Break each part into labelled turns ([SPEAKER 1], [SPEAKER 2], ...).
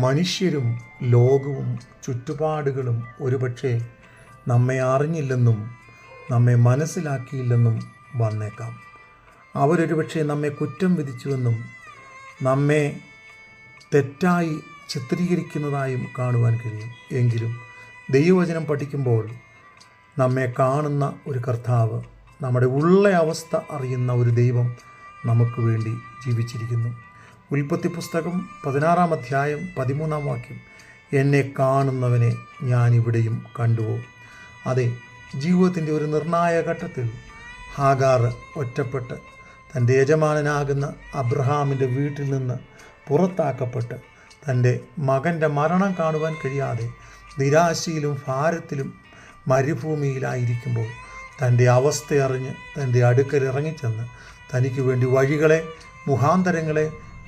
[SPEAKER 1] മനുഷ്യരും ലോകവും ചുറ്റുപാടുകളും ഒരുപക്ഷെ നമ്മെ അറിഞ്ഞില്ലെന്നും നമ്മെ മനസ്സിലാക്കിയില്ലെന്നും വന്നേക്കാം. അവരൊരുപക്ഷെ നമ്മെ കുറ്റം വിധിച്ചുവെന്നും നമ്മെ തെറ്റായി ചിത്രീകരിക്കുന്നതായും കാണുവാൻ കഴിയും. എങ്കിലും ദൈവവചനം പഠിക്കുമ്പോൾ നമ്മെ കാണുന്ന ഒരു കർത്താവ്, നമ്മുടെ ഉള്ള അവസ്ഥ അറിയുന്ന ഒരു ദൈവം നമുക്ക് വേണ്ടി ജീവിച്ചിരിക്കുന്നു. ഉൽപ്പത്തി പുസ്തകം 16-ാം അധ്യായം 13-ാം വാക്യം, എന്നെ കാണുന്നവനെ ഞാനിവിടെയും കണ്ടുവോ. അതെ, ജീവിതത്തിൻ്റെ ഒരു നിർണായക ഘട്ടത്തിൽ ഹാഗാർ ഒറ്റപ്പെട്ട് തൻ്റെ യജമാനനാകുന്ന അബ്രഹാമിൻ്റെ വീട്ടിൽ നിന്ന് പുറത്താക്കപ്പെട്ട് തൻ്റെ മകൻ്റെ മരണം കാണുവാൻ കഴിയാതെ നിരാശയിലും ഭാരത്തിലും മരുഭൂമിയിലായിരിക്കുമ്പോൾ തൻ്റെ അവസ്ഥയറിഞ്ഞ് തൻ്റെ അടുക്കൽ ഇറങ്ങിച്ചെന്ന് തനിക്ക് വേണ്ടി വഴികളെ, മുഖാന്തരങ്ങളെ,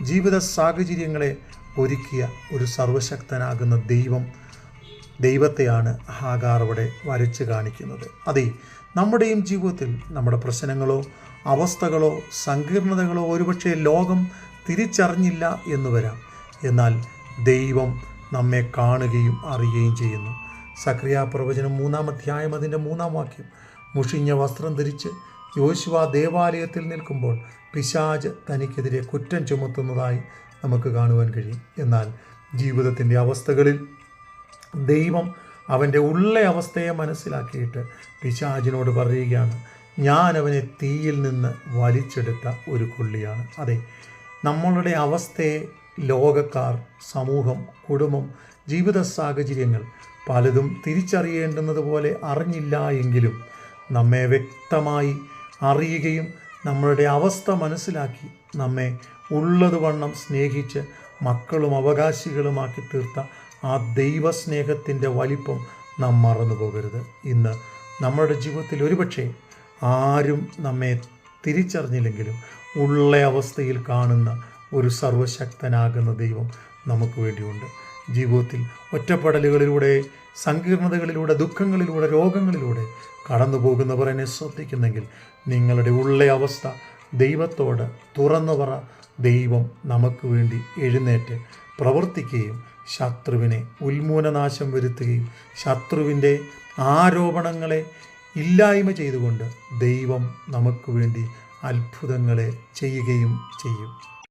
[SPEAKER 1] ജീവിത സാഹചര്യങ്ങളെ ഒരുക്കിയ ഒരു സർവശക്തനാകുന്ന ദൈവത്തെയാണ് ഹാഗാർ അവിടെ വരച്ച് കാണിക്കുന്നത്. അതെ, നമ്മുടെയും ജീവിതത്തിൽ നമ്മുടെ പ്രശ്നങ്ങളോ അവസ്ഥകളോ സങ്കീർണതകളോ ഒരുപക്ഷെ ലോകം തിരിച്ചറിഞ്ഞില്ല എന്ന് വരാം. എന്നാൽ ദൈവം നമ്മെ കാണുകയും അറിയുകയും ചെയ്യുന്നു. സക്രിയ പ്രവചനം 3-ാം അധ്യായം അതിൻ്റെ 3-ാം വാക്യം, മുഷിഞ്ഞ വസ്ത്രം ധരിച്ച് യോശുവ ദേവാലയത്തിൽ നിൽക്കുമ്പോൾ പിശാച് തനിക്കെതിരെ കുറ്റം ചുമത്തുന്നതായി നമുക്ക് കാണുവാൻ കഴിയും. എന്നാൽ ജീവിതത്തിൻ്റെ അവസ്ഥകളിൽ ദൈവം അവൻ്റെ ഉള്ള അവസ്ഥയെ മനസ്സിലാക്കിയിട്ട് പിശാചിനോട് പറയുകയാണ്, ഞാൻ അവനെ തീയിൽ നിന്ന് വലിച്ചെടുത്ത ഒരു കൊള്ളിയാണ്. അതെ, നമ്മളുടെ അവസ്ഥയെ ലോകക്കാർ, സമൂഹം, കുടുംബം, ജീവിത സാഹചര്യങ്ങൾ പലതും തിരിച്ചറിയേണ്ടുന്നത് പോലെ അറിഞ്ഞില്ല എങ്കിലും നമ്മെ വ്യക്തമായി അറിയുകയും നമ്മളുടെ അവസ്ഥ മനസ്സിലാക്കി നമ്മെ ഉള്ളതുവണ്ണം സ്നേഹിച്ച് മക്കളും അവകാശികളുമാക്കി തീർത്ത ആ ദൈവസ്നേഹത്തിൻ്റെ വലിപ്പം നാം മറന്നു പോകരുത്. ഇന്ന് നമ്മുടെ ജീവിതത്തിൽ ഒരുപക്ഷെ ആരും നമ്മെ തിരിച്ചറിഞ്ഞില്ലെങ്കിലും ഉള്ള അവസ്ഥയിൽ കാണുന്ന ഒരു സർവശക്തനാകുന്ന ദൈവം നമുക്ക് വേണ്ടിയുണ്ട്. ജീവിതത്തിൽ ഒറ്റപ്പെടലുകളിലൂടെ, സങ്കീർണതകളിലൂടെ, ദുഃഖങ്ങളിലൂടെ, രോഗങ്ങളിലൂടെ കടന്നു പോകുന്നവർ എന്നെ ശ്രദ്ധിക്കുന്നെങ്കിൽ നിങ്ങളുടെ ഉള്ള അവസ്ഥ ദൈവത്തോട് തുറന്നു പറ. ദൈവം നമുക്ക് വേണ്ടി എഴുന്നേറ്റ് പ്രവർത്തിക്കുകയും ശത്രുവിനെ ഉന്മൂലനാശം വരുത്തുകയും ശത്രുവിൻ്റെ ആരോപണങ്ങളെ ഇല്ലായ്മ ചെയ്തുകൊണ്ട് ദൈവം നമുക്ക് വേണ്ടി അത്ഭുതങ്ങളെ ചെയ്യുകയും ചെയ്യും.